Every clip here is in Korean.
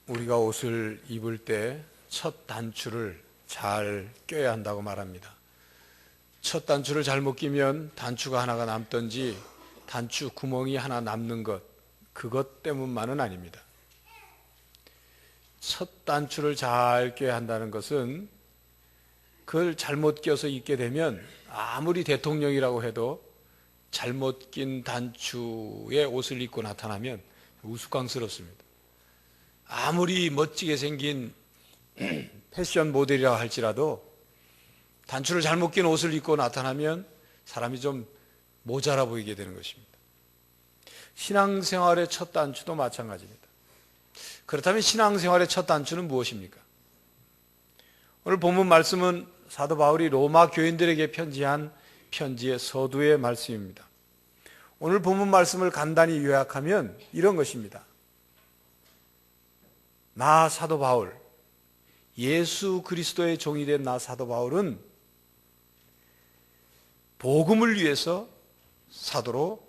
우리가 옷을 입을 때 첫 단추를 잘 껴야 한다고 말합니다. 첫 단추를 잘못 끼면 단추가 하나가 남든지 단추 구멍이 하나 남는 것, 그것 때문만은 아닙니다. 첫 단추를 잘 껴야 한다는 것은 그걸 잘못 껴서 입게 되면 아무리 대통령이라고 해도 잘못 낀 단추에 옷을 입고 나타나면 우스꽝스럽습니다. 아무리 멋지게 생긴 패션 모델이라고 할지라도 단추를 잘못 낀 옷을 입고 나타나면 사람이 좀 모자라 보이게 되는 것입니다. 신앙생활의 첫 단추도 마찬가지입니다. 그렇다면 신앙생활의 첫 단추는 무엇입니까? 오늘 본문 말씀은 사도 바울이 로마 교인들에게 편지한 편지의 서두의 말씀입니다. 오늘 본문 말씀을 간단히 요약하면 이런 것입니다. 나 사도 바울, 예수 그리스도의 종이 된 나 사도 바울은 복음을 위해서 사도로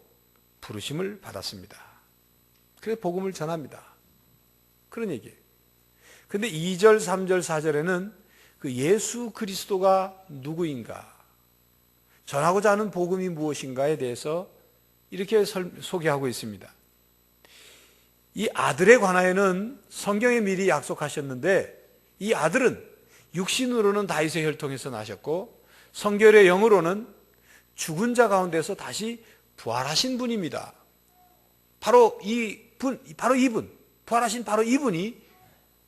부르심을 받았습니다. 그래서 복음을 전합니다. 그런 얘기예요. 그런데 2절, 3절, 4절에는 그 예수 그리스도가 누구인가, 전하고자 하는 복음이 무엇인가에 대해서 이렇게 소개하고 있습니다. 이 아들에 관하여는 성경에 미리 약속하셨는데 이 아들은 육신으로는 다윗의 혈통에서 나셨고 성결의 영으로는 죽은 자 가운데서 다시 부활하신 분입니다. 바로 이분, 부활하신 바로 이분이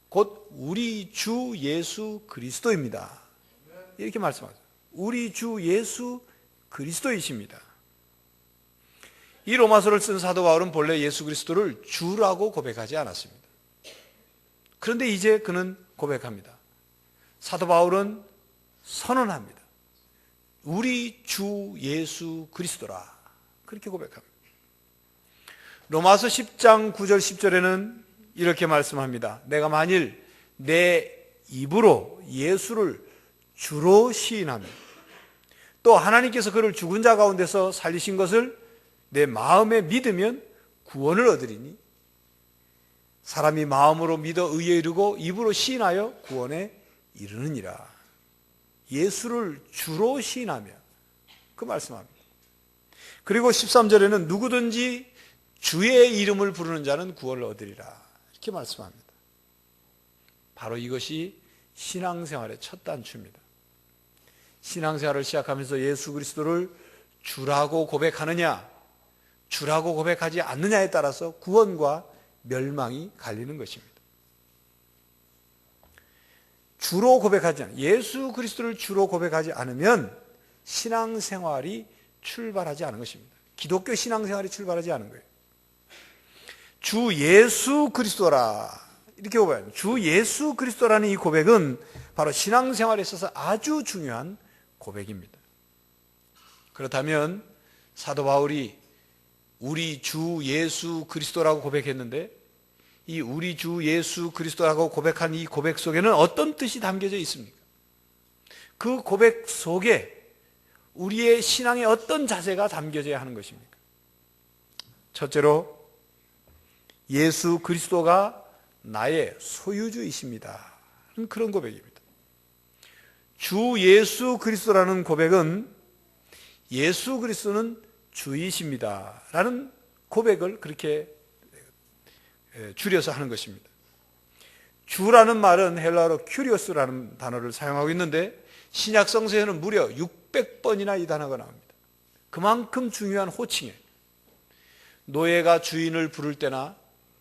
곧 우리 주 예수 그리스도입니다. 이렇게 말씀하죠. 우리 주 예수 그리스도이십니다. 이 로마서를 쓴 사도 바울은 본래 예수 그리스도를 주라고 고백하지 않았습니다. 그런데 이제 그는 고백합니다. 사도 바울은 선언합니다. 우리 주 예수 그리스도라. 그렇게 고백합니다. 로마서 10장 9절 10절에는 이렇게 말씀합니다. 내가 만일 내 입으로 예수를 주로 시인하며 또 하나님께서 그를 죽은 자 가운데서 살리신 것을 내 마음에 믿으면 구원을 얻으리니 사람이 마음으로 믿어 의에 이르고 입으로 시인하여 구원에 이르느니라. 예수를 주로 시인하며 그 말씀합니다. 그리고 13절에는 누구든지 주의 이름을 부르는 자는 구원을 얻으리라. 이렇게 말씀합니다. 바로 이것이 신앙생활의 첫 단추입니다. 신앙생활을 시작하면서 예수 그리스도를 주라고 고백하느냐, 주라고 고백하지 않느냐에 따라서 구원과 멸망이 갈리는 것입니다. 주로 고백하지 않으면, 예수 그리스도를 주로 고백하지 않으면 신앙생활이 출발하지 않은 것입니다. 기독교 신앙생활이 출발하지 않은 거예요. 주 예수 그리스도라, 이렇게 고백해요. 주 예수 그리스도라는 이 고백은 바로 신앙생활에 있어서 아주 중요한 고백입니다. 그렇다면 사도 바울이 우리 주 예수 그리스도라고 고백했는데 이 우리 주 예수 그리스도라고 고백한 이 고백 속에는 어떤 뜻이 담겨져 있습니까? 그 고백 속에 우리의 신앙의 어떤 자세가 담겨져야 하는 것입니까? 첫째로 예수 그리스도가 나의 소유주이십니다. 그런 고백입니다. 주 예수 그리스도라는 고백은 예수 그리스도는 주이십니다 라는 고백을 그렇게 줄여서 하는 것입니다. 주라는 말은 헬라어로 큐리오스라는 단어를 사용하고 있는데 신약 성서에는 무려 600번이나 이 단어가 나옵니다. 그만큼 중요한 호칭이에요. 노예가 주인을 부를 때나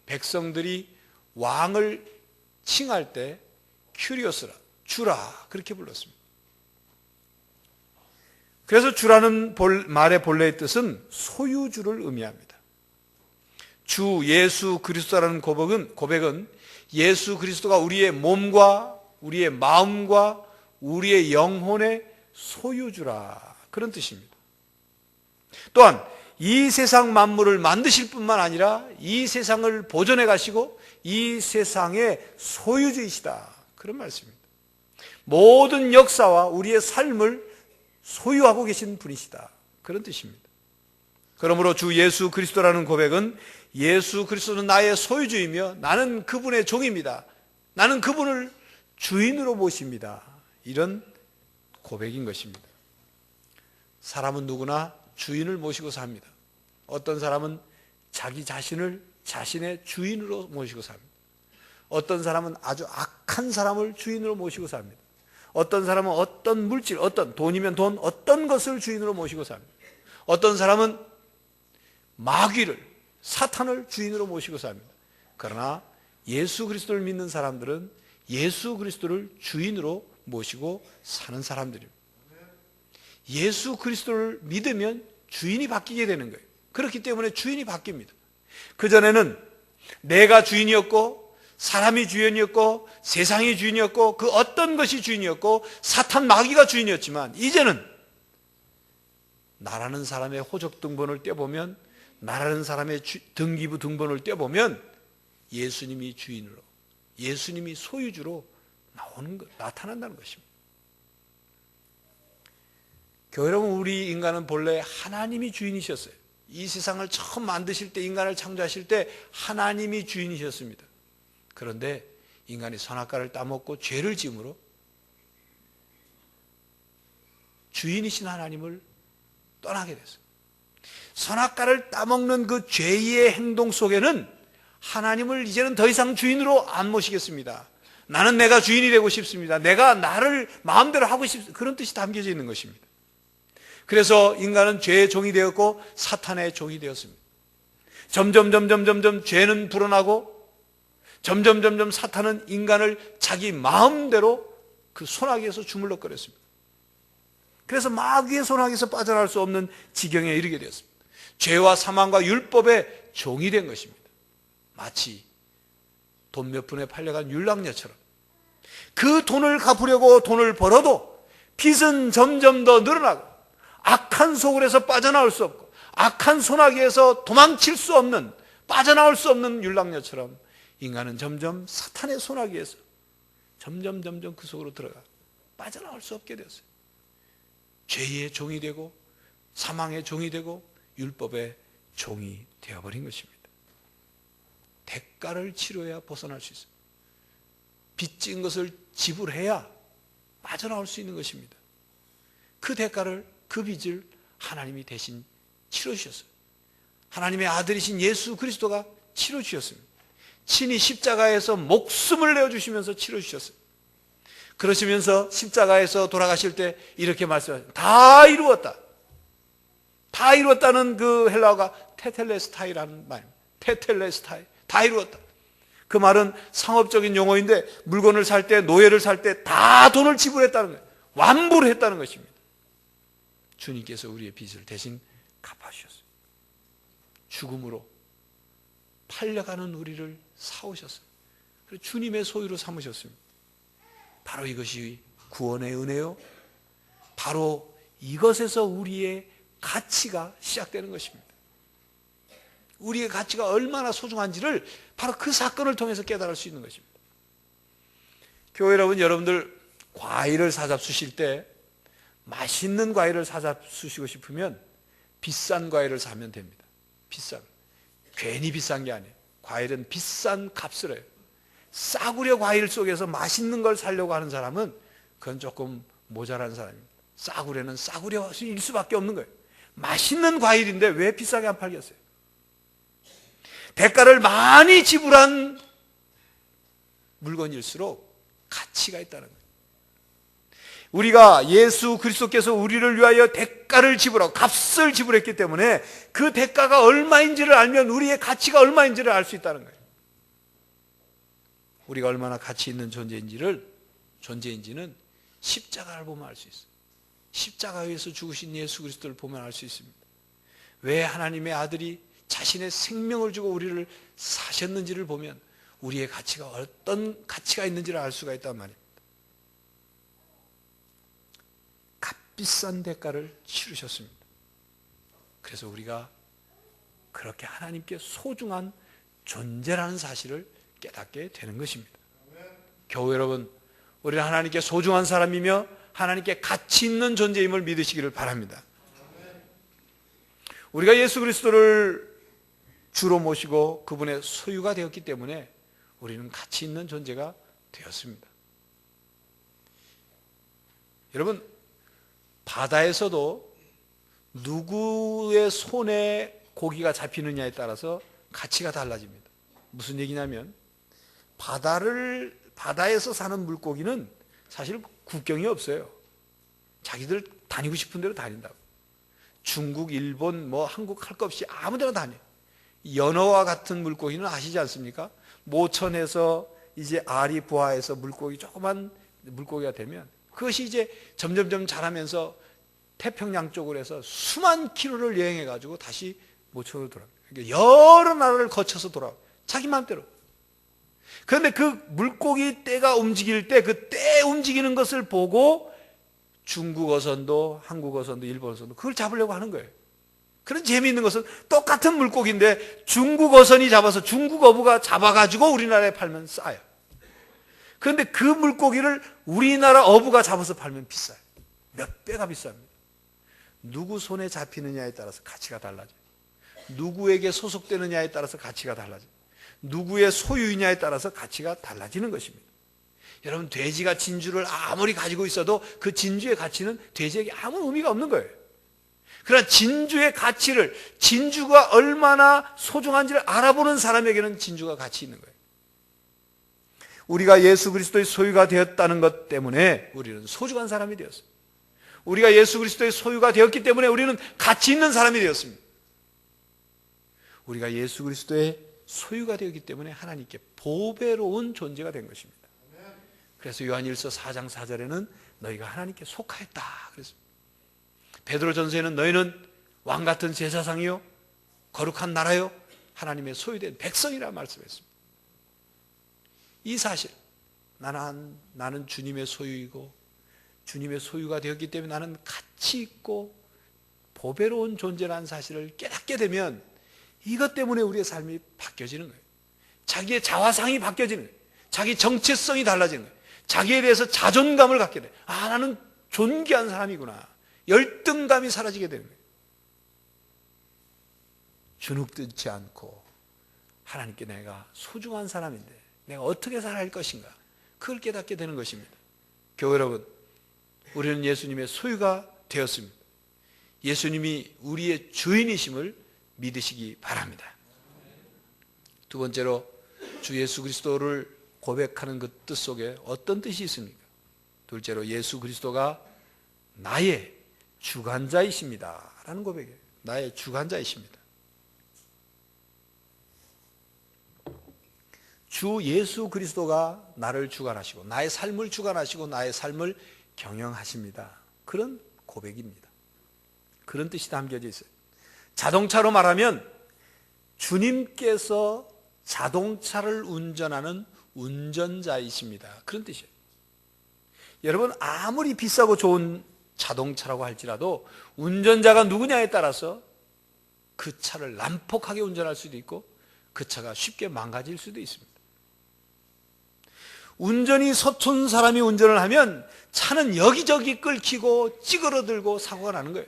백성들이 왕을 칭할 때 큐리오스라, 주라 그렇게 불렀습니다. 그래서 주라는 말의 본래의 뜻은 소유주를 의미합니다. 주 예수 그리스도라는 고백은 예수 그리스도가 우리의 몸과 우리의 마음과 우리의 영혼의 소유주라, 그런 뜻입니다. 또한 이 세상 만물을 만드실 뿐만 아니라 이 세상을 보존해 가시고 이 세상의 소유주이시다, 그런 말씀입니다. 모든 역사와 우리의 삶을 소유하고 계신 분이시다, 그런 뜻입니다. 그러므로 주 예수 그리스도라는 고백은 예수 그리스도는 나의 소유주이며 나는 그분의 종입니다. 나는 그분을 주인으로 모십니다. 이런 고백인 것입니다. 사람은 누구나 주인을 모시고 삽니다. 어떤 사람은 자기 자신을 자신의 주인으로 모시고 삽니다. 어떤 사람은 아주 악한 사람을 주인으로 모시고 삽니다. 어떤 사람은 어떤 물질, 어떤 돈이면 돈, 어떤 것을 주인으로 모시고 삽니다. 어떤 사람은 마귀를, 사탄을 주인으로 모시고 삽니다. 그러나 예수 그리스도를 믿는 사람들은 예수 그리스도를 주인으로 모시고 사는 사람들입니다. 예수 그리스도를 믿으면 주인이 바뀌게 되는 거예요. 그렇기 때문에 주인이 바뀝니다. 그전에는 내가 주인이었고 사람이 주인이었고 세상이 주인이었고 그 어떤 것이 주인이었고 사탄 마귀가 주인이었지만 이제는 나라는 사람의 호적 등본을 떼보면 나라는 사람의 등기부 등본을 떼보면 예수님이 주인으로 예수님이 소유주로 나타난다는 것입니다. 교회 여러분, 우리 인간은 본래 하나님이 주인이셨어요. 이 세상을 처음 만드실 때 인간을 창조하실 때 하나님이 주인이셨습니다. 그런데 인간이 선악과를 따먹고 죄를 지음으로 주인이신 하나님을 떠나게 됐어요. 선악과를 따먹는 그 죄의 행동 속에는 하나님을 이제는 더 이상 주인으로 안 모시겠습니다. 나는 내가 주인이 되고 싶습니다. 내가 나를 마음대로 하고 싶습니다. 그런 뜻이 담겨져 있는 것입니다. 그래서 인간은 죄의 종이 되었고 사탄의 종이 되었습니다. 점점 죄는 불어나고 점점 사탄은 인간을 자기 마음대로 그 소나기에서 주물럭거렸습니다. 그래서 마귀의 소나기에서 빠져나갈 수 없는 지경에 이르게 되었습니다. 죄와 사망과 율법의 종이 된 것입니다. 마치 돈 몇 푼에 팔려간 율랑녀처럼 그 돈을 갚으려고 돈을 벌어도 빚은 점점 더 늘어나고 악한 소굴에서 빠져나올 수 없고 악한 소나기에서 도망칠 수 없는 빠져나올 수 없는 율랑녀처럼 인간은 점점 사탄의 소나기에서 점점 그 속으로 들어가 빠져나올 수 없게 되었어요. 죄의 종이 되고 사망의 종이 되고 율법의 종이 되어버린 것입니다. 대가를 치러야 벗어날 수 있어요. 빚진 것을 지불해야 빠져나올 수 있는 것입니다. 그 대가를, 그 빚을 하나님이 대신 치러주셨어요. 하나님의 아들이신 예수 그리스도가 치러주셨습니다. 친히 십자가에서 목숨을 내어주시면서 치러주셨어요. 그러시면서 십자가에서 돌아가실 때 이렇게 말씀하셨어요. 다 이루었다. 다 이루었다는 그 헬라어가 테텔레스타이라는 말입니다. 테텔레스타이. 다 이루었다. 그 말은 상업적인 용어인데 물건을 살 때, 노예를 살 때 다 돈을 지불했다는 거예요. 완부를 했다는 것입니다. 주님께서 우리의 빚을 대신 갚아주셨어요. 죽음으로 팔려가는 우리를 사오셨어요. 그리고 주님의 소유로 삼으셨습니다. 바로 이것이 구원의 은혜요. 바로 이것에서 우리의 가치가 시작되는 것입니다. 우리의 가치가 얼마나 소중한지를 바로 그 사건을 통해서 깨달을 수 있는 것입니다. 교회 여러분들 과일을 사잡수실 때 맛있는 과일을 사잡수시고 싶으면 비싼 과일을 사면 됩니다. 괜히 비싼 게 아니에요. 과일은 비싼 값을 해요. 싸구려 과일 속에서 맛있는 걸 사려고 하는 사람은 그건 조금 모자란 사람입니다. 싸구려는 싸구려일 수밖에 없는 거예요. 맛있는 과일인데 왜 비싸게 안 팔겠어요? 대가를 많이 지불한 물건일수록 가치가 있다는 거예요. 우리가 예수 그리스도께서 우리를 위하여 대가를 지불하고 값을 지불했기 때문에 그 대가가 얼마인지를 알면 우리의 가치가 얼마인지를 알 수 있다는 거예요. 우리가 얼마나 가치 있는 존재인지는 십자가를 보면 알 수 있어요. 십자가에서 죽으신 예수 그리스도를 보면 알 수 있습니다. 왜 하나님의 아들이 자신의 생명을 주고 우리를 사셨는지를 보면 우리의 가치가 어떤 가치가 있는지를 알 수가 있단 말입니다. 값비싼 대가를 치르셨습니다. 그래서 우리가 그렇게 하나님께 소중한 존재라는 사실을 깨닫게 되는 것입니다. 교회 여러분, 우리는 하나님께 소중한 사람이며 하나님께 가치 있는 존재임을 믿으시기를 바랍니다. 우리가 예수 그리스도를 주로 모시고 그분의 소유가 되었기 때문에 우리는 가치 있는 존재가 되었습니다. 여러분, 바다에서도 누구의 손에 고기가 잡히느냐에 따라서 가치가 달라집니다. 무슨 얘기냐면 바다에서 사는 물고기는 사실 국경이 없어요. 자기들 다니고 싶은 대로 다닌다고. 중국, 일본, 한국 할 것 없이 아무 데나 다녀. 연어와 같은 물고기는 아시지 않습니까? 모천에서 이제 알이 부화해서 조그만 물고기가 되면 그것이 이제 점점점 자라면서 태평양 쪽으로 해서 수만 킬로를 여행해 가지고 다시 모천으로 돌아옵니다. 그러니까 여러 나라를 거쳐서 돌아와요. 자기 마음대로. 그런데 그 물고기 떼가 움직일 때 그 떼 움직이는 것을 보고 중국 어선도 한국 어선도 일본 어선도 그걸 잡으려고 하는 거예요. 그런 재미있는 것은 똑같은 물고기인데 중국 어선이 잡아서 중국 어부가 잡아가지고 우리나라에 팔면 싸요. 그런데 그 물고기를 우리나라 어부가 잡아서 팔면 비싸요. 몇 배가 비쌉니다. 누구 손에 잡히느냐에 따라서 가치가 달라져요. 누구에게 소속되느냐에 따라서 가치가 달라져요. 누구의 소유이냐에 따라서 가치가 달라지는 것입니다. 여러분, 돼지가 진주를 아무리 가지고 있어도 그 진주의 가치는 돼지에게 아무 의미가 없는 거예요. 그러나 진주의 가치를, 진주가 얼마나 소중한지를 알아보는 사람에게는 진주가 가치 있는 거예요. 우리가 예수 그리스도의 소유가 되었다는 것 때문에 우리는 소중한 사람이 되었어요. 우리가 예수 그리스도의 소유가 되었기 때문에 우리는 가치 있는 사람이 되었습니다. 우리가 예수 그리스도의 소유가 되었기 때문에 하나님께 보배로운 존재가 된 것입니다. 그래서 요한일서 4장 4절에는 너희가 하나님께 속하였다 그랬습니다. 베드로전서에는 너희는 왕같은 제사장이요 거룩한 나라요 하나님의 소유된 백성이라 말씀했습니다. 이 사실, 나는 주님의 소유이고 주님의 소유가 되었기 때문에 나는 가치 있고 보배로운 존재라는 사실을 깨닫게 되면 이것 때문에 우리의 삶이 바뀌어지는 거예요. 자기의 자화상이 바뀌어지는 거예요. 자기 정체성이 달라지는 거예요. 자기에 대해서 자존감을 갖게 돼요. 나는 존귀한 사람이구나. 열등감이 사라지게 되는 거예요. 주눅들지 않고 하나님께 내가 소중한 사람인데 내가 어떻게 살아야 할 것인가, 그걸 깨닫게 되는 것입니다. 교회 여러분, 우리는 예수님의 소유가 되었습니다. 예수님이 우리의 주인이심을 믿으시기 바랍니다. 두 번째로, 주 예수 그리스도를 고백하는 그 뜻 속에 어떤 뜻이 있습니까? 둘째로, 예수 그리스도가 나의 주관자이십니다 라는 고백이에요. 나의 주관자이십니다. 주 예수 그리스도가 나를 주관하시고 나의 삶을 주관하시고 나의 삶을 경영하십니다. 그런 고백입니다. 그런 뜻이 담겨져 있어요. 자동차로 말하면 주님께서 자동차를 운전하는 운전자이십니다. 그런 뜻이에요. 여러분, 아무리 비싸고 좋은 자동차라고 할지라도 운전자가 누구냐에 따라서 그 차를 난폭하게 운전할 수도 있고 그 차가 쉽게 망가질 수도 있습니다. 운전이 서툰 사람이 운전을 하면 차는 여기저기 끓히고 찌그러들고 사고가 나는 거예요.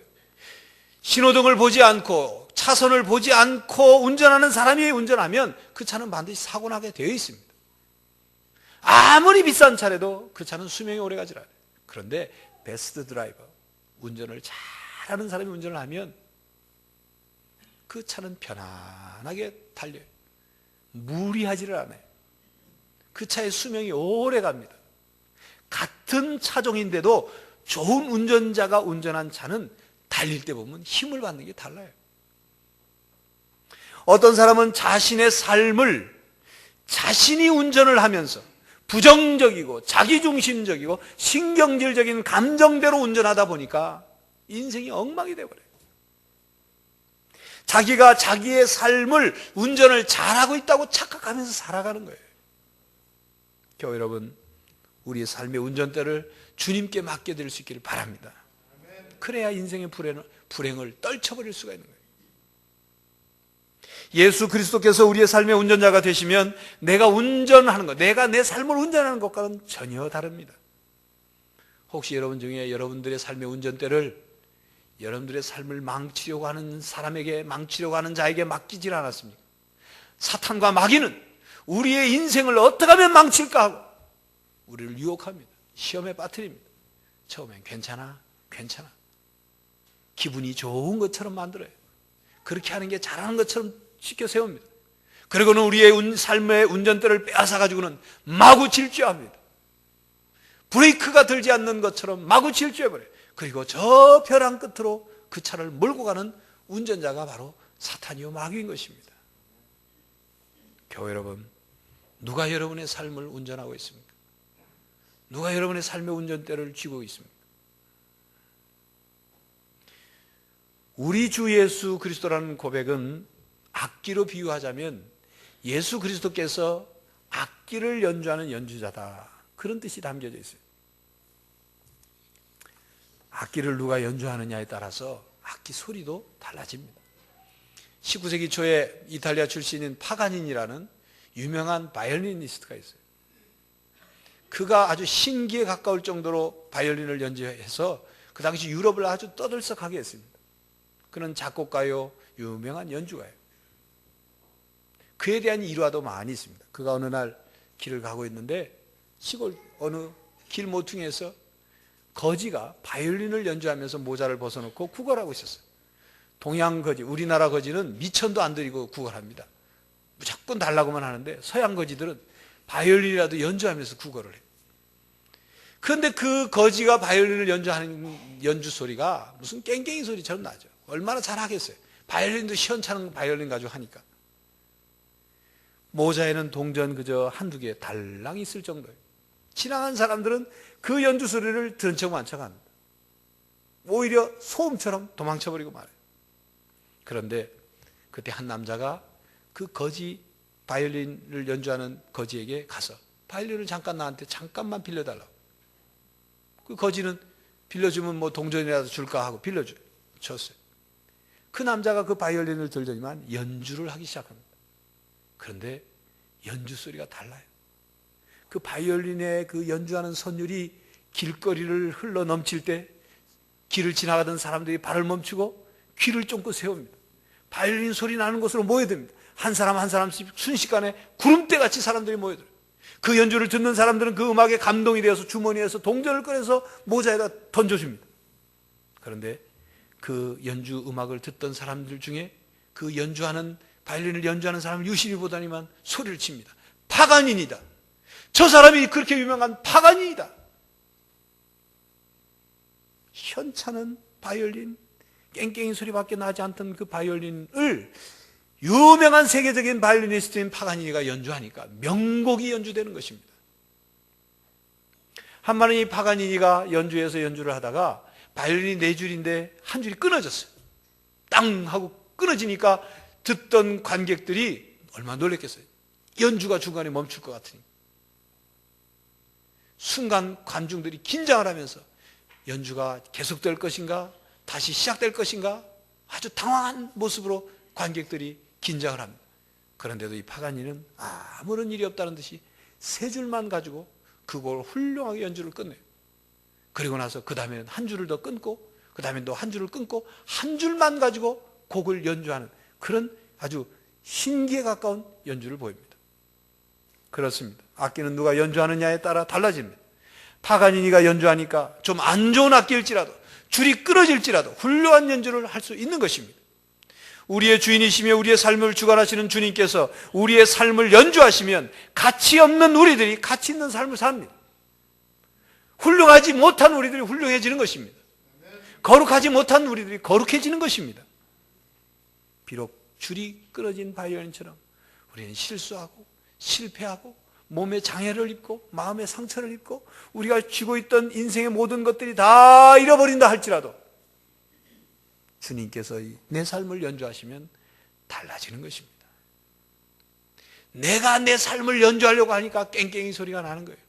신호등을 보지 않고 차선을 보지 않고 운전하는 사람이 운전하면 그 차는 반드시 사고 나게 되어 있습니다. 아무리 비싼 차라도 그 차는 수명이 오래가지 않아요. 그런데 베스트 드라이버, 운전을 잘하는 사람이 운전을 하면 그 차는 편안하게 달려요. 무리하지를 않아요. 그 차의 수명이 오래 갑니다. 같은 차종인데도 좋은 운전자가 운전한 차는 달릴 때 보면 힘을 받는 게 달라요. 어떤 사람은 자신의 삶을 자신이 운전을 하면서 부정적이고 자기중심적이고 신경질적인 감정대로 운전하다 보니까 인생이 엉망이 되어버려요. 자기가 자기의 삶을 운전을 잘하고 있다고 착각하면서 살아가는 거예요. 교회 여러분, 우리의 삶의 운전대를 주님께 맡겨드릴 수 있기를 바랍니다. 그래야 인생의 불행을 떨쳐버릴 수가 있는 거예요. 예수 그리스도께서 우리의 삶의 운전자가 되시면 내가 운전하는 것, 내가 내 삶을 운전하는 것과는 전혀 다릅니다. 혹시 여러분 중에 여러분들의 삶의 운전대를 여러분들의 삶을 망치려고 하는 사람에게, 망치려고 하는 자에게 맡기질 않았습니까? 사탄과 마귀는 우리의 인생을 어떻게 하면 망칠까 하고 우리를 유혹합니다. 시험에 빠뜨립니다. 처음엔 괜찮아, 괜찮아. 기분이 좋은 것처럼 만들어요. 그렇게 하는 게 잘하는 것처럼 시켜 세웁니다. 그리고는 우리의 삶의 운전대를 빼앗아 가지고는 마구 질주합니다. 브레이크가 들지 않는 것처럼 마구 질주해버려요. 그리고 저 벼랑 끝으로 그 차를 몰고 가는 운전자가 바로 사탄이요 마귀인 것입니다. 교회 여러분, 누가 여러분의 삶을 운전하고 있습니까? 누가 여러분의 삶의 운전대를 쥐고 있습니까? 우리 주 예수 그리스도라는 고백은 악기로 비유하자면 예수 그리스도께서 악기를 연주하는 연주자다, 그런 뜻이 담겨져 있어요. 악기를 누가 연주하느냐에 따라서 악기 소리도 달라집니다. 19세기 초에 이탈리아 출신인 파가니니라는 유명한 바이올리니스트가 있어요. 그가 아주 신기에 가까울 정도로 바이올린을 연주해서 그 당시 유럽을 아주 떠들썩하게 했습니다. 그는 작곡가요, 유명한 연주가예요. 그에 대한 일화도 많이 있습니다. 그가 어느 날 길을 가고 있는데 시골 어느 길 모퉁이에서 거지가 바이올린을 연주하면서 모자를 벗어놓고 구걸하고 있었어요. 동양 거지, 우리나라 거지는 미천도 안 들이고 구걸합니다. 무조건 달라고만 하는데 서양 거지들은 바이올린이라도 연주하면서 구걸을 해요. 그런데 그 거지가 바이올린을 연주하는 연주 소리가 무슨 깽깽이 소리처럼 나죠. 얼마나 잘하겠어요. 바이올린도 시원찮은 바이올린 가지고 하니까. 모자에는 동전 그저 한두 개 달랑 있을 정도예요. 지나간 사람들은 그 연주 소리를 들은 척 만 척 합니다. 오히려 소음처럼 도망쳐버리고 말아요. 그런데 그때 한 남자가 그 거지, 바이올린을 연주하는 거지에게 가서 바이올린을 잠깐 나한테 잠깐만 빌려달라고. 그 거지는 빌려주면 뭐 동전이라도 줄까 하고 빌려줬어요. 그 남자가 그 바이올린을 들더니만 연주를 하기 시작합니다. 그런데 연주 소리가 달라요. 그 바이올린의 그 연주하는 선율이 길거리를 흘러 넘칠 때 길을 지나가던 사람들이 발을 멈추고 귀를 쫑긋 세웁니다. 바이올린 소리 나는 곳으로 모여듭니다. 한 사람 한 사람씩 순식간에 구름대같이 사람들이 모여들어요. 그 연주를 듣는 사람들은 그 음악에 감동이 되어서 주머니에서 동전을 꺼내서 모자에다 던져줍니다. 그런데 그 연주 음악을 듣던 사람들 중에 그 연주하는, 바이올린을 연주하는 사람을 유심히 보다니만 소리를 칩니다. 파가닌이다. 저 사람이 그렇게 유명한 파가닌이다. 현찮은 바이올린, 깽깽이 소리밖에 나지 않던 그 바이올린을 유명한 세계적인 바이올리니스트인 파가니니가 연주하니까 명곡이 연주되는 것입니다. 한 번은 이 파가니니가 연주해서 연주를 하다가 바이올린이 4줄인데 한 줄이 끊어졌어요. 땅 하고 끊어지니까 듣던 관객들이 얼마나 놀랐겠어요. 연주가 중간에 멈출 것 같으니. 순간 관중들이 긴장을 하면서 연주가 계속될 것인가, 다시 시작될 것인가, 아주 당황한 모습으로 관객들이 긴장을 합니다. 그런데도 이 파가니는 아무런 일이 없다는 듯이 3줄만 가지고 그걸 훌륭하게 연주를 끝내요. 그리고 나서 그 다음에는 한 줄을 더 끊고, 그 다음에 또 한 줄을 끊고, 한 줄만 가지고 곡을 연주하는 그런 아주 신기에 가까운 연주를 보입니다. 그렇습니다. 악기는 누가 연주하느냐에 따라 달라집니다. 파가니니가 연주하니까 좀 안 좋은 악기일지라도, 줄이 끊어질지라도 훌륭한 연주를 할 수 있는 것입니다. 우리의 주인이시며 우리의 삶을 주관하시는 주님께서 우리의 삶을 연주하시면 가치 없는 우리들이 가치 있는 삶을 삽니다. 훌륭하지 못한 우리들이 훌륭해지는 것입니다. 거룩하지 못한 우리들이 거룩해지는 것입니다. 비록 줄이 끊어진 바이올린처럼 우리는 실수하고 실패하고 몸에 장애를 입고 마음에 상처를 입고 우리가 쥐고 있던 인생의 모든 것들이 다 잃어버린다 할지라도 주님께서 내 삶을 연주하시면 달라지는 것입니다. 내가 내 삶을 연주하려고 하니까 깽깽이 소리가 나는 거예요.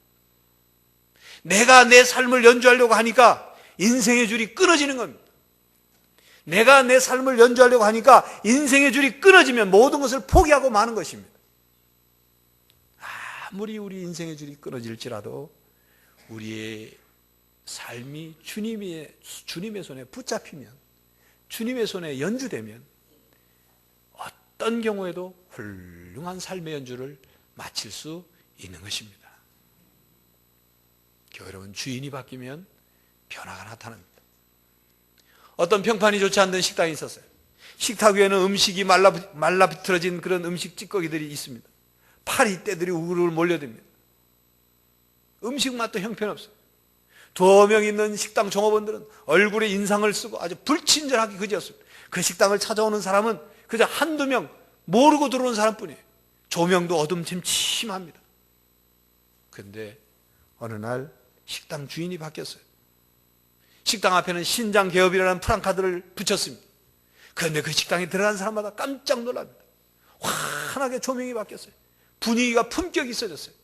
내가 내 삶을 연주하려고 하니까 인생의 줄이 끊어지는 겁니다. 내가 내 삶을 연주하려고 하니까 인생의 줄이 끊어지면 모든 것을 포기하고 마는 것입니다. 아무리 우리 인생의 줄이 끊어질지라도 우리의 삶이 주님의 손에 붙잡히면 주님의 손에 연주되면 어떤 경우에도 훌륭한 삶의 연주를 마칠 수 있는 것입니다. 여러분, 주인이 바뀌면 변화가 나타납니다. 어떤 평판이 좋지 않는 식당이 있었어요. 식탁 위에는 음식이 말라 비틀어진 그런 음식 찌꺼기들이 있습니다. 파리떼들이 우글우글 몰려듭니다. 음식 맛도 형편없어요. 2명 있는 식당 종업원들은 얼굴에 인상을 쓰고 아주 불친절하게 그지었습니다. 그 식당을 찾아오는 사람은 그저 한두 명 모르고 들어온 사람뿐이에요. 조명도 어둠침침합니다. 그런데 어느 날 식당 주인이 바뀌었어요. 식당 앞에는 신장 개업이라는 프랑카드를 붙였습니다. 그런데 그 식당에 들어간 사람마다 깜짝 놀랍니다. 환하게 조명이 바뀌었어요. 분위기가 품격이 있어졌어요.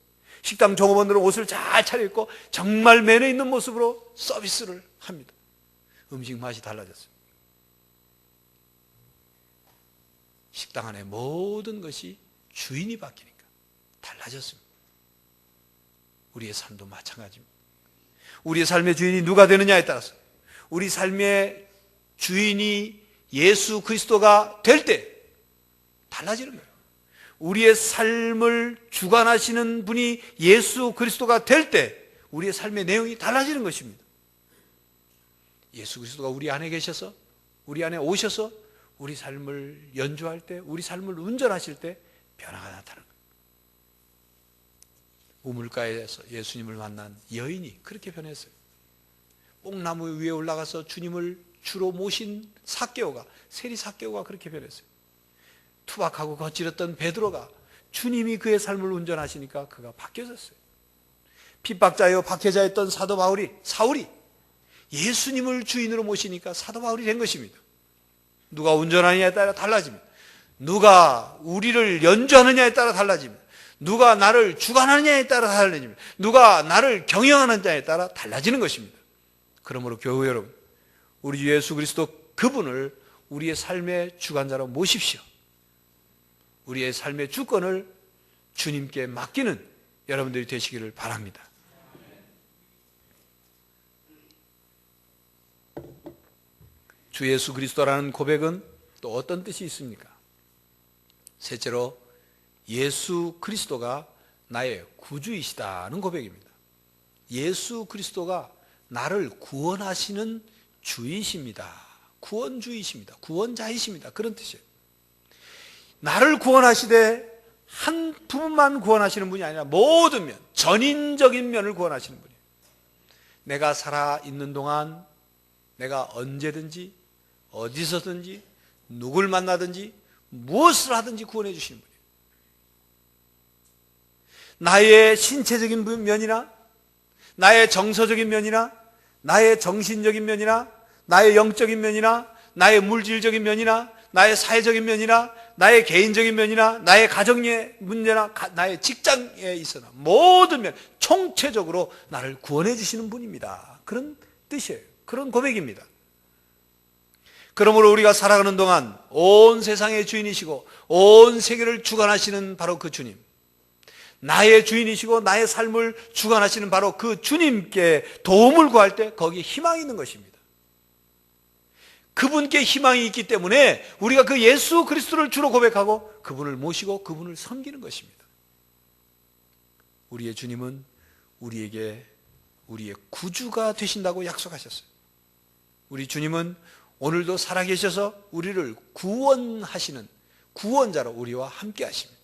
식당 종업원들은 옷을 잘 차려입고 정말 매너 있는 모습으로 서비스를 합니다. 음식 맛이 달라졌어요. 식당 안에 모든 것이 주인이 바뀌니까 달라졌습니다. 우리의 삶도 마찬가지입니다. 우리의 삶의 주인이 누가 되느냐에 따라서, 우리 삶의 주인이 예수 그리스도가 될 때 달라지는 거예요. 우리의 삶을 주관하시는 분이 예수 그리스도가 될 때 우리의 삶의 내용이 달라지는 것입니다. 예수 그리스도가 우리 안에 계셔서, 우리 안에 오셔서 우리 삶을 연주할 때, 우리 삶을 운전하실 때 변화가 나타나는 거예요. 우물가에서 예수님을 만난 여인이 그렇게 변했어요. 뽕나무 위에 올라가서 주님을 주로 모신 삭개오가, 세리 삭개오가 그렇게 변했어요. 투박하고 거칠었던 베드로가 주님이 그의 삶을 운전하시니까 그가 바뀌어졌어요. 핍박자여 박해자였던 사도 사울이 예수님을 주인으로 모시니까 사도 바울이 된 것입니다. 누가 운전하느냐에 따라 달라집니다. 누가 우리를 연주하느냐에 따라 달라집니다. 누가 나를 주관하느냐에 따라 달라집니다. 누가 나를 경영하느냐에 따라 달라지는 것입니다. 그러므로 교회 여러분, 우리 예수 그리스도 그분을 우리의 삶의 주관자로 모십시오. 우리의 삶의 주권을 주님께 맡기는 여러분들이 되시기를 바랍니다. 주 예수 그리스도라는 고백은 또 어떤 뜻이 있습니까? 셋째로, 예수 그리스도가 나의 구주이시다는 고백입니다. 예수 그리스도가 나를 구원하시는 주이십니다. 구원주이십니다. 구원자이십니다. 그런 뜻이에요. 나를 구원하시되 한 부분만 구원하시는 분이 아니라 모든 면, 전인적인 면을 구원하시는 분이에요. 내가 살아있는 동안 내가 언제든지 어디서든지 누굴 만나든지 무엇을 하든지 구원해 주시는 분이에요. 나의 신체적인 면이나 나의 정서적인 면이나 나의 정신적인 면이나 나의 영적인 면이나 나의 물질적인 면이나 나의 사회적인 면이나 나의 개인적인 면이나 나의 가정의 문제나 나의 직장에 있어나 모든 면, 총체적으로 나를 구원해 주시는 분입니다. 그런 뜻이에요. 그런 고백입니다. 그러므로 우리가 살아가는 동안 온 세상의 주인이시고 온 세계를 주관하시는 바로 그 주님, 나의 주인이시고 나의 삶을 주관하시는 바로 그 주님께 도움을 구할 때 거기에 희망이 있는 것입니다. 그분께 희망이 있기 때문에 우리가 그 예수 그리스도를 주로 고백하고 그분을 모시고 그분을 섬기는 것입니다. 우리의 주님은 우리에게 우리의 구주가 되신다고 약속하셨어요. 우리 주님은 오늘도 살아계셔서 우리를 구원하시는 구원자로 우리와 함께 하십니다.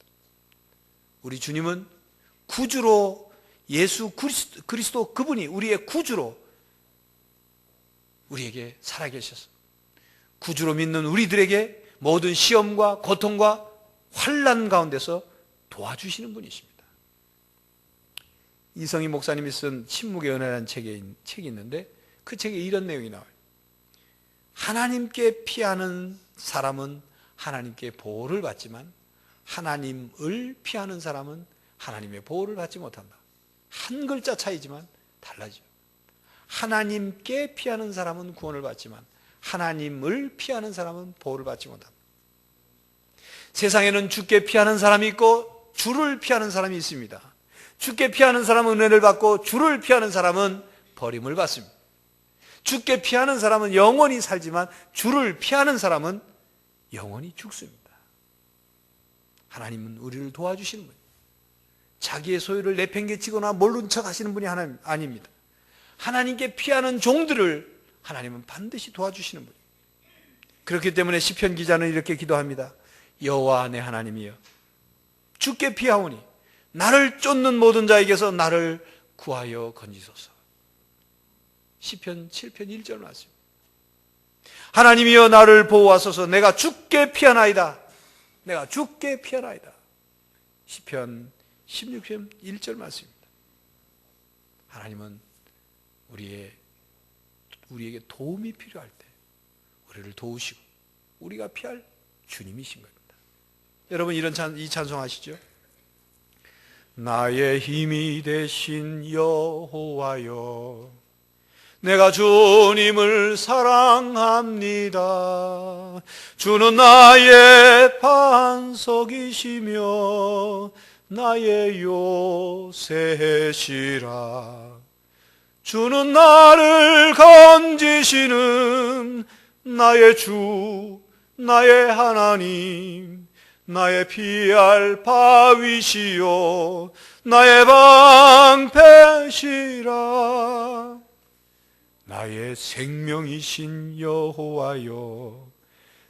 우리 주님은 구주로, 예수 그리스도 그분이 우리의 구주로 우리에게 살아계셔서 구주로 믿는 우리들에게 모든 시험과 고통과 환난 가운데서 도와주시는 분이십니다. 이성희 목사님이 쓴 침묵의 은혜라는 책이 있는데 그 책에 이런 내용이 나와요. 하나님께 피하는 사람은 하나님께 보호를 받지만 하나님을 피하는 사람은 하나님의 보호를 받지 못한다. 한 글자 차이지만 달라져. 하나님께 피하는 사람은 구원을 받지만 하나님을 피하는 사람은 보호를 받지 못한다. 세상에는 주께 피하는 사람이 있고 주를 피하는 사람이 있습니다. 주께 피하는 사람은 은혜를 받고 주를 피하는 사람은 버림을 받습니다. 주께 피하는 사람은 영원히 살지만 주를 피하는 사람은 영원히 죽습니다. 하나님은 우리를 도와주시는 분이에요. 자기의 소유를 내팽개치거나 모른 척 하시는 분이 하나님 아닙니다. 하나님께 피하는 종들을 하나님은 반드시 도와주시는 분이에요. 그렇기 때문에 시편 기자는 이렇게 기도합니다. 여호와 내 하나님이여, 주께 피하오니 나를 쫓는 모든 자에게서 나를 구하여 건지소서. 시편 7편 1절 말씀. 하나님이여 나를 보호하소서. 내가 주께 피하나이다. 내가 주께 피하나이다. 시편 16편 1절 말씀입니다. 하나님은 우리에게 도움이 필요할 때 우리를 도우시고 우리가 피할 주님이신 겁니다. 여러분 이 찬송 아시죠? 나의 힘이 되신 여호와여, 내가 주님을 사랑합니다. 주는 나의 반석이시며 나의 요새시라. 주는 나를 건지시는 나의 주, 나의 하나님, 나의 피할 바위시요 나의 방패시라. 나의 생명이신 여호와여,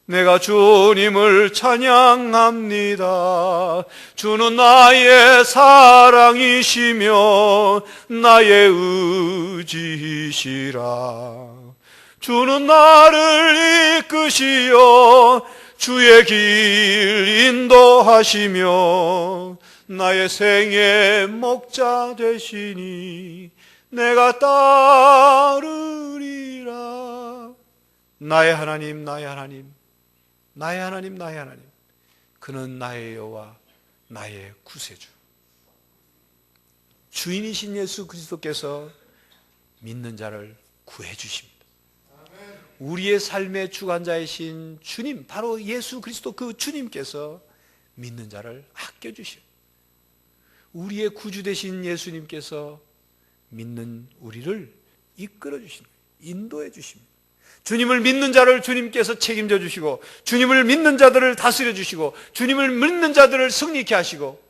내가 주님을 찬양합니다. 주는 나의 사랑이시며 나의 의지이시라. 주는 나를 이끄시어 주의 길 인도하시며 나의 생의 목자 되시니 내가 따르리라. 나의 하나님, 나의 하나님, 나의 하나님, 나의 하나님, 그는 나의 여호와, 나의 구세주. 주인이신 예수 그리스도께서 믿는 자를 구해 주십니다. 우리의 삶의 주관자이신 주님, 바로 예수 그리스도 그 주님께서 믿는 자를 아껴 주십니다. 우리의 구주 되신 예수님께서 믿는 우리를 이끌어 주십니다. 인도해 주십니다. 주님을 믿는 자를 주님께서 책임져 주시고, 주님을 믿는 자들을 다스려 주시고, 주님을 믿는 자들을 승리케 하시고,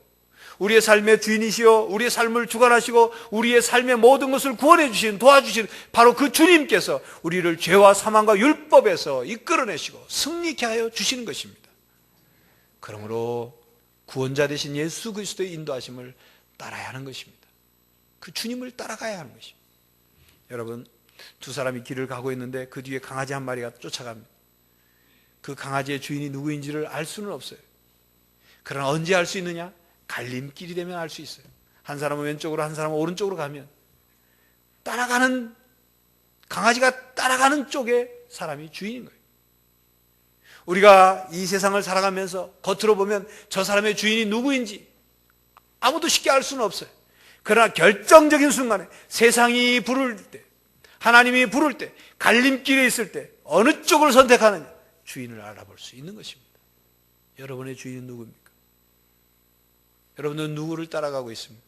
우리의 삶의 주인이시여 우리의 삶을 주관하시고 우리의 삶의 모든 것을 구원해 주시는, 도와주시는 바로 그 주님께서 우리를 죄와 사망과 율법에서 이끌어내시고 승리케 하여 주시는 것입니다. 그러므로 구원자 되신 예수 그리스도의 인도하심을 따라야 하는 것입니다. 그 주님을 따라가야 하는 것입니다. 여러분, 두 사람이 길을 가고 있는데 그 뒤에 강아지 한 마리가 쫓아갑니다. 그 강아지의 주인이 누구인지를 알 수는 없어요. 그러나 언제 알 수 있느냐? 갈림길이 되면 알 수 있어요. 한 사람은 왼쪽으로, 한 사람은 오른쪽으로 가면 강아지가 따라가는 쪽에 사람이 주인인 거예요. 우리가 이 세상을 살아가면서 겉으로 보면 저 사람의 주인이 누구인지 아무도 쉽게 알 수는 없어요. 그러나 결정적인 순간에 세상이 부를 때, 하나님이 부를 때, 갈림길에 있을 때 어느 쪽을 선택하느냐, 주인을 알아볼 수 있는 것입니다. 여러분의 주인은 누구입니까? 여러분은 누구를 따라가고 있습니까?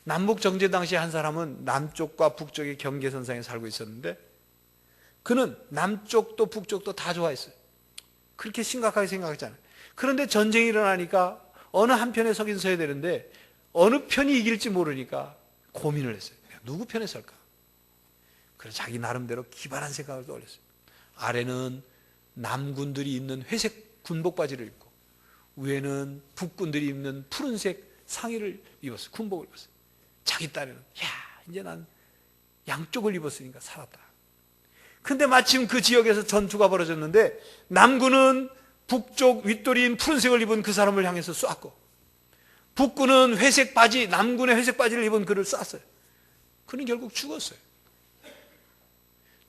남북 정전 당시 한 사람은 남쪽과 북쪽의 경계선상에 살고 있었는데 그는 남쪽도 북쪽도 다 좋아했어요. 그렇게 심각하게 생각했잖아요. 그런데 전쟁이 일어나니까 어느 한편에 서긴 서야 되는데 어느 편이 이길지 모르니까 고민을 했어요. 누구 편에 설까? 그래서 자기 나름대로 기발한 생각을 떠올렸어요. 아래는 남군들이 입는 회색 군복 바지를 입고 위에는 북군들이 입는 푸른색 상의를 입었어요. 군복을 입었어요. 자기 딴에는 이제 난 양쪽을 입었으니까 살았다. 근데 마침 그 지역에서 전투가 벌어졌는데 남군은 북쪽 윗도리인 푸른색을 입은 그 사람을 향해서 쐈고 북군은 회색 바지, 남군의 회색 바지를 입은 그를 쐈어요. 그는 결국 죽었어요.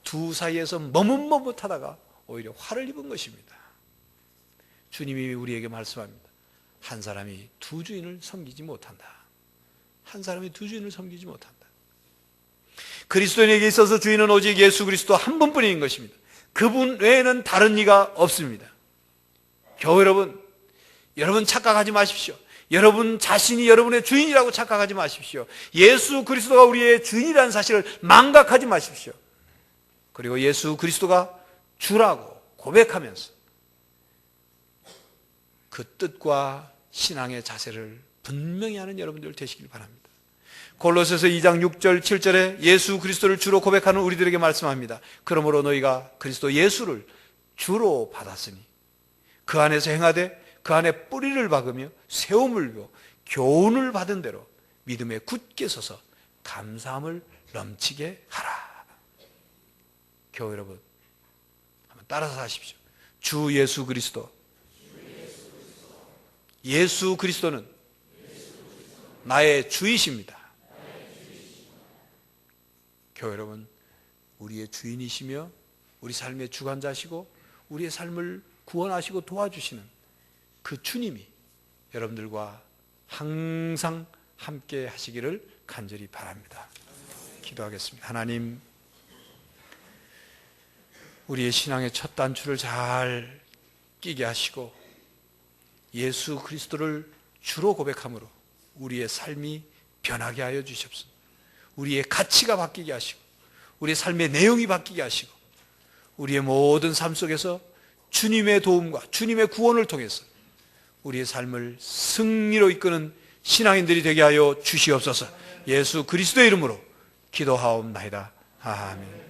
두 사이에서 머뭇머뭇하다가 오히려 화를 입은 것입니다. 주님이 우리에게 말씀합니다. 한 사람이 두 주인을 섬기지 못한다. 한 사람이 두 주인을 섬기지 못한다. 그리스도인에게 있어서 주인은 오직 예수 그리스도 한 분뿐인 것입니다. 그분 외에는 다른 이가 없습니다. 교회 여러분 착각하지 마십시오. 여러분 자신이 여러분의 주인이라고 착각하지 마십시오. 예수 그리스도가 우리의 주인이라는 사실을 망각하지 마십시오. 그리고 예수 그리스도가 주라고 고백하면서 그 뜻과 신앙의 자세를 분명히 하는 여러분들 되시길 바랍니다. 골로새서 2장 6절 7절에 예수 그리스도를 주로 고백하는 우리들에게 말씀합니다. 그러므로 너희가 그리스도 예수를 주로 받았으니 그 안에서 행하되 그 안에 뿌리를 박으며 세움을 며 교훈을 받은 대로 믿음에 굳게 서서 감사함을 넘치게 하라. 교회 여러분, 한번 따라서 하십시오. 주 예수 그리스도, 예수 그리스도는 나의 주이십니다. 교회 여러분, 우리의 주인이시며 우리 삶의 주관자시고 우리의 삶을 구원하시고 도와주시는 그 주님이 여러분들과 항상 함께 하시기를 간절히 바랍니다. 기도하겠습니다. 하나님, 우리의 신앙의 첫 단추를 잘 끼게 하시고 예수 그리스도를 주로 고백함으로 우리의 삶이 변하게 하여 주시옵소서. 우리의 가치가 바뀌게 하시고 우리의 삶의 내용이 바뀌게 하시고 우리의 모든 삶 속에서 주님의 도움과 주님의 구원을 통해서 우리의 삶을 승리로 이끄는 신앙인들이 되게 하여 주시옵소서. 예수 그리스도의 이름으로 기도하옵나이다. 아멘.